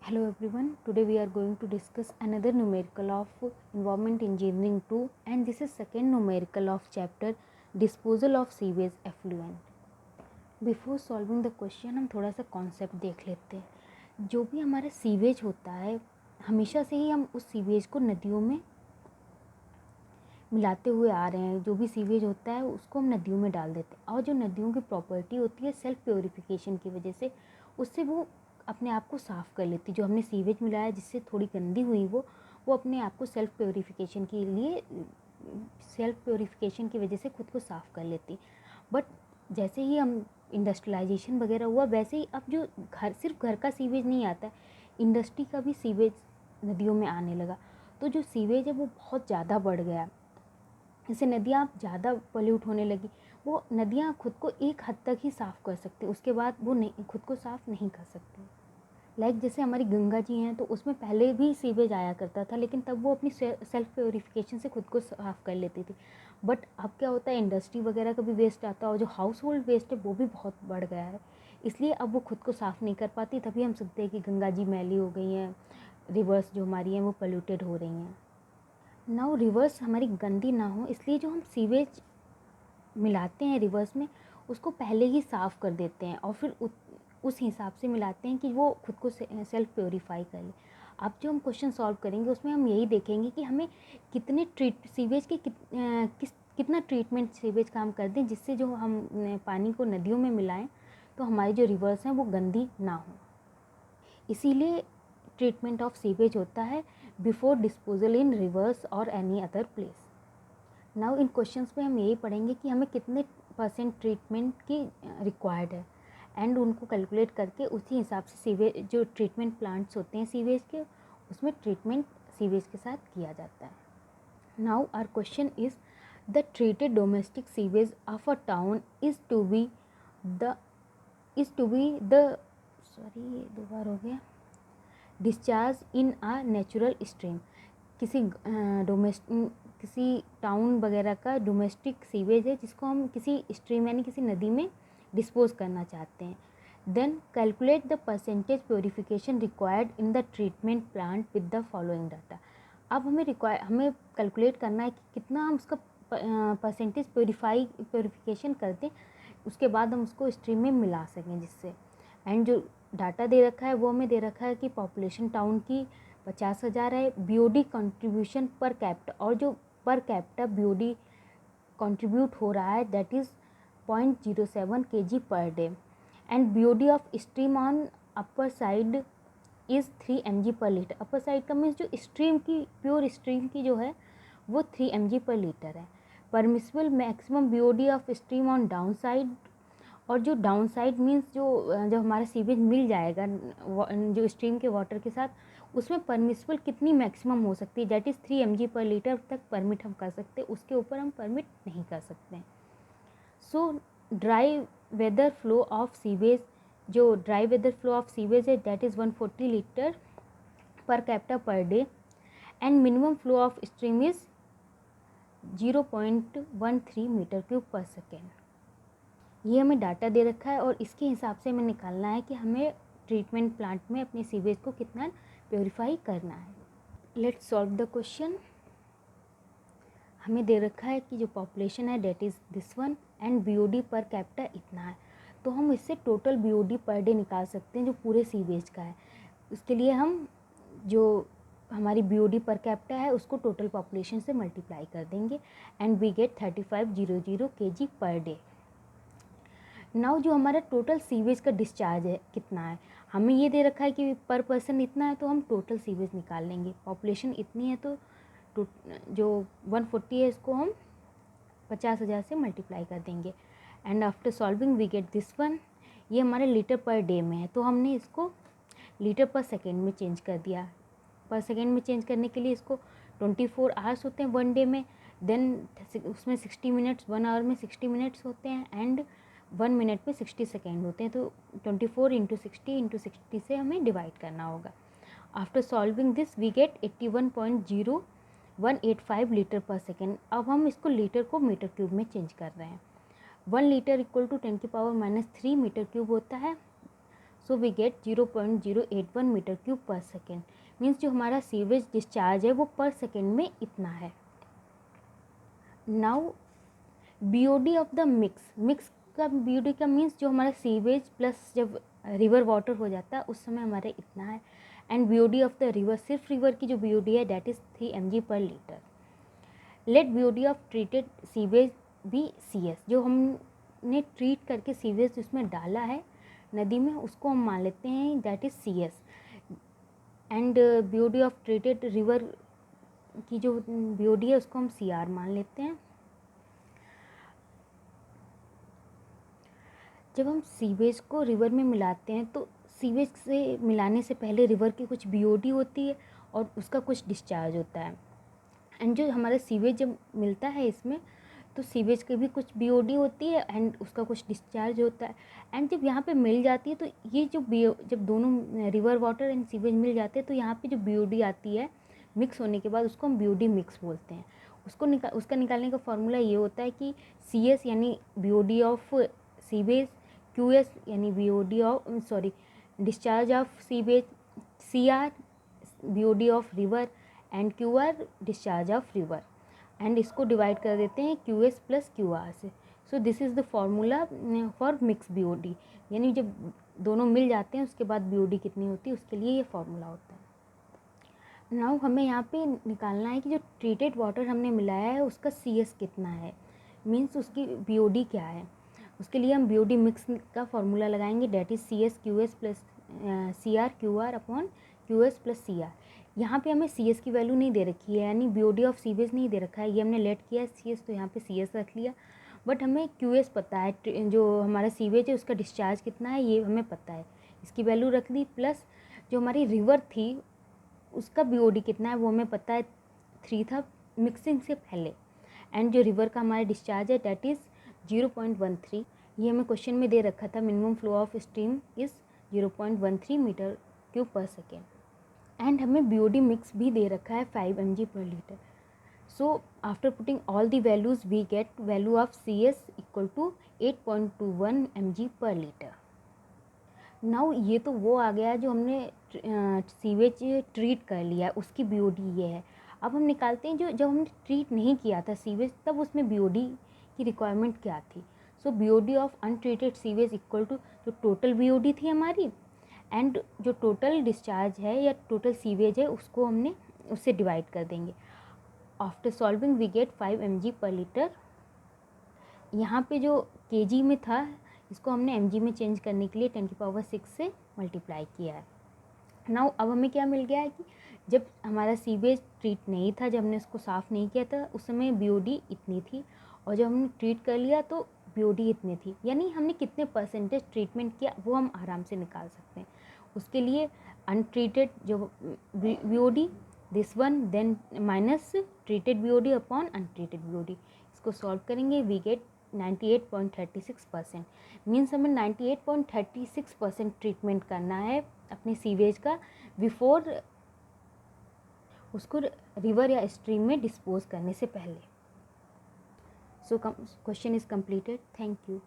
Hello everyone, today we are going to discuss another numerical of Environment Engineering 2 and this is second numerical of chapter Disposal of Sewage Effluent. Before solving the question हम थोड़ा सा concept देख लेते हैं। जो भी हमारा sewage होता है हमेशा से ही हम उस सीवेज को नदियों में मिलाते हुए आ रहे हैं। जो भी सीवेज होता है उसको हम नदियों में डाल देते हैं और जो नदियों की प्रॉपर्टी होती है सेल्फ प्योरीफिकेशन की वजह से उससे वो अपने आप को साफ़ कर लेती। जो हमने सीवेज मिलाया जिससे थोड़ी गंदी हुई वो अपने आप को सेल्फ प्योरीफिकेशन के लिए सेल्फ प्योरीफिकेशन की वजह से खुद को साफ़ कर लेती। बट जैसे ही हम इंडस्ट्रियलाइजेशन वगैरह हुआ वैसे ही अब जो सिर्फ घर का सीवेज नहीं आता है, इंडस्ट्री का भी सीवेज नदियों में आने लगा। तो जो सीवेज है वो बहुत ज़्यादा बढ़ गया। इससे नदियाँ ज़्यादा पोल्यूट होने लगी। वो नदियाँ खुद को एक हद तक ही साफ़ कर सकती, उसके बाद वो नहीं खुद को साफ़ नहीं कर सकती। जैसे हमारी गंगा जी हैं तो उसमें पहले भी सीवेज आया करता था, लेकिन तब वो अपनी सेल्फ प्योरीफिकेशन से खुद को साफ़ कर लेती थी। बट अब क्या होता है, इंडस्ट्री वगैरह का भी वेस्ट आता है और जो हाउस होल्ड वेस्ट है वो भी बहुत बढ़ गया है, इसलिए अब वो खुद को साफ़ नहीं कर पाती। तभी हम सुनते हैं कि गंगा जी मैली हो गई हैं, रिवर्स जो हमारी हैं वो पोल्यूटेड हो रही हैं। नाउ रिवर्स हमारी गंदी ना हो इसलिए जो हम सीवेज मिलाते हैं रिवर्स में उसको पहले ही साफ़ कर देते हैं और फिर उस हिसाब से मिलाते हैं कि वो खुद को सेल्फ प्योरीफाई कर ले। अब जो हम क्वेश्चन सॉल्व करेंगे उसमें हम यही देखेंगे कि हमें कितने सीवेज के कितना ट्रीटमेंट सीवेज का हम कर दें जिससे जो हम पानी को नदियों में मिलाएं तो हमारी जो रिवर्स हैं वो गंदी ना हो। इसीलिए ट्रीटमेंट ऑफ सीवेज होता है बिफोर डिस्पोजल इन रिवर्स और any other place. Now in questions में हम यही पढ़ेंगे कि हमें कितने % ट्रीटमेंट की रिक्वायर्ड है एंड उनको कैलकुलेट करके उसी हिसाब से सीवेज जो ट्रीटमेंट प्लांट्स होते हैं सीवेज के उसमें ट्रीटमेंट सीवेज के साथ किया जाता है। Now our question is the treated domestic sewage of a town is to be the sorry दो बार हो गया discharge in a natural stream. किसी टाउन वगैरह का डोमेस्टिक सीवेज है जिसको हम किसी स्ट्रीम यानी किसी नदी में डिस्पोज करना चाहते हैं। Then calculate the percentage purification required in the treatment plant with the following data. अब हमें कैलकुलेट करना है कि कितना हम उसका परसेंटेज प्योरीफिकेशन कर दें, उसके बाद हम उसको स्ट्रीम में मिला सकें जिससे। एंड जो डाटा दे रखा है वो हमें दे रखा है कि पॉपुलेशन टाउन की 50,000 है, बीओडी कंट्रीब्यूशन पर कैपिटा और जो पर कैपिटा बीओडी कंट्रीब्यूट हो रहा है that is 0.07 kg per day and BOD of stream on upper side is 3 mg per litre. Upper side का मीन्स जो स्ट्रीम की प्योर स्ट्रीम की जो है वो 3 mg पर लीटर है। Permissible maximum BOD of stream on down side, और जो डाउन साइड मीन्स जो हमारा सीवेज मिल जाएगा जो स्ट्रीम के वाटर के साथ उसमें परमिसिबल कितनी मैक्सिमम हो सकती है that is 3 mg per litre तक परमिट हम कर सकते हैं, उसके ऊपर हम परमिट नहीं कर सकते हैं। So dry weather flow of sewage, जो dry weather flow of sewage है that is 140 litre per capita per day and minimum flow of stream is 0.13 metre cube per second. ये हमें डाटा दे रखा है और इसके हिसाब से हमें निकालना है कि हमें ट्रीटमेंट प्लांट में अपने सीवेज को कितना प्योरीफाई करना है। Let's solve the question. हमें दे रखा है कि जो पॉपुलेशन है that is this one and BOD per capita इतना है, तो हम इससे टोटल बीओडी पर डे निकाल सकते हैं जो पूरे सीवेज का है। उसके लिए हम जो हमारी बीओडी पर कैपिटा है उसको टोटल पॉपुलेशन से मल्टीप्लाई कर देंगे and we get 3500 kg per day. Now जो हमारा टोटल सीवेज का डिस्चार्ज है कितना है, हमें ये दे रखा है कि पर पर्सन इतना है तो हम टोटल सीवेज निकाल लेंगे। पॉपुलेशन इतनी है तो जो 140 है इसको हम 50,000 से मल्टीप्लाई कर देंगे and after solving we get this one. ये हमारे लीटर पर डे में है तो हमने इसको लीटर पर सेकेंड में चेंज कर दिया। पर सेकेंड में चेंज करने के लिए इसको 24 आवर्स होते हैं 1 डे में, देन उसमें 60 मिनट्स 1 आवर में 60 मिनट्स होते हैं एंड 1 मिनट में 60 सेकेंड होते हैं, तो 24 × 60 से हमें डिवाइड करना होगा। After solving this we get 81.0185 litre per second. अब हम इसको लीटर को मीटर क्यूब में चेंज कर रहे हैं। 1 litre equal to 10⁻³ metre cube होता है। So we get 0.081 metre cube per second. Means जो हमारा सीवेज डिस्चार्ज है वो पर सेकेंड में इतना है। Now BOD of the mix का BOD का मीन्स जो हमारा सीवेज प्लस जब रिवर वाटर हो जाता है उस समय हमारे इतना है। And BOD of the river, सिर्फ रिवर की जो BOD है that is 3 mg per litre. Let BOD of treated sewage भी CS, जो हमने ट्रीट करके सीवेज उसमें डाला है नदी में उसको हम मान लेते हैं that is CS। And BOD of treated river की जो BOD है उसको हम CR मान लेते हैं। जब हम सीवेज को रिवर में मिलाते हैं तो सीवेज से मिलाने से पहले रिवर की कुछ BOD होती है और उसका कुछ डिस्चार्ज होता है। एंड जो हमारा सीवेज जब मिलता है इसमें तो सीवेज की भी कुछ BOD होती है एंड उसका कुछ डिस्चार्ज होता है। एंड जब यहाँ पे मिल जाती है तो ये जो जब दोनों रिवर वाटर एंड सीवेज मिल जाते हैं तो यहाँ पे जो BOD आती है मिक्स होने के बाद उसको हम BOD मिक्स बोलते हैं। उसका निकालने का फॉर्मूला ये होता है कि CS यानी BOD ऑफ सीवेज, QS यानी BOD of discharge of sewage, CR BOD of river and QR discharge of river. And इसको डिवाइड कर देते हैं QS प्लस QR से। So this is the formula for mix BOD, यानी जब दोनों मिल जाते हैं उसके बाद BOD कितनी होती है उसके लिए ये फॉर्मूला होता है। नाउ हमें यहाँ पे निकालना है कि जो ट्रीटेड वाटर हमने मिलाया है उसका CS कितना है, मीन्स उसकी BOD क्या है। उसके लिए हम BOD मिक्स का फॉर्मूला लगाएंगे that is CS QS plus CR QR upon QS plus CR। यहाँ पे हमें CS की वैल्यू नहीं दे रखी है, यानी BOD ऑफ सीवेज नहीं दे रखा है, ये हमने लेट किया है CS तो यहाँ पे CS रख लिया। बट हमें QS पता है, जो हमारा सीवेज है उसका डिस्चार्ज कितना है ये हमें पता है, इसकी वैल्यू रख दी। प्लस जो हमारी रिवर थी उसका BOD कितना है वो हमें पता है 3 था मिक्सिंग से पहले। एंड जो रिवर का हमारा डिस्चार्ज है डेट इज़ 0.13, ये हमें क्वेश्चन में दे रखा था। Minimum flow of stream is 0.13 metre cube per second. And हमें BOD मिक्स भी दे रखा है 5 mg per litre. So after putting all the values we get value of CS equal to 8.21 mg per litre. Now ये तो वो आ गया जो हमने सीवेज ट्रीट कर लिया है उसकी BOD ये है। अब हम निकालते हैं जो जब हमने ट्रीट नहीं किया था सीवेज तब उसमें BOD की रिक्वायरमेंट क्या थी। So BOD of untreated sewage equal to जो टोटल BOD थी हमारी एंड जो टोटल डिस्चार्ज है या टोटल सीवेज है उसको हमने उससे डिवाइड कर देंगे। After solving we get 5 mg per litre. यहाँ पे जो kg में था इसको हमने mg में चेंज करने के लिए 10⁶ से मल्टीप्लाई किया है। नाउ अब हमें क्या मिल गया है कि जब हमारा सीवेज ट्रीट नहीं था, जब हमने उसको साफ़ नहीं किया था उस समय BOD इतनी थी और जब हमने ट्रीट कर लिया तो BOD इतनी थी, यानी हमने कितने परसेंटेज ट्रीटमेंट किया वो हम आराम से निकाल सकते हैं। उसके लिए अनट्रीटेड जो BOD this one then minus treated BOD upon untreated BOD, इसको सॉल्व करेंगे वी गेट 98.36%। मीन्स हमें 98.36% ट्रीटमेंट करना है अपने सीवेज का बिफोर उसको रिवर या स्ट्रीम में डिस्पोज करने से पहले। So question is completed. Thank you.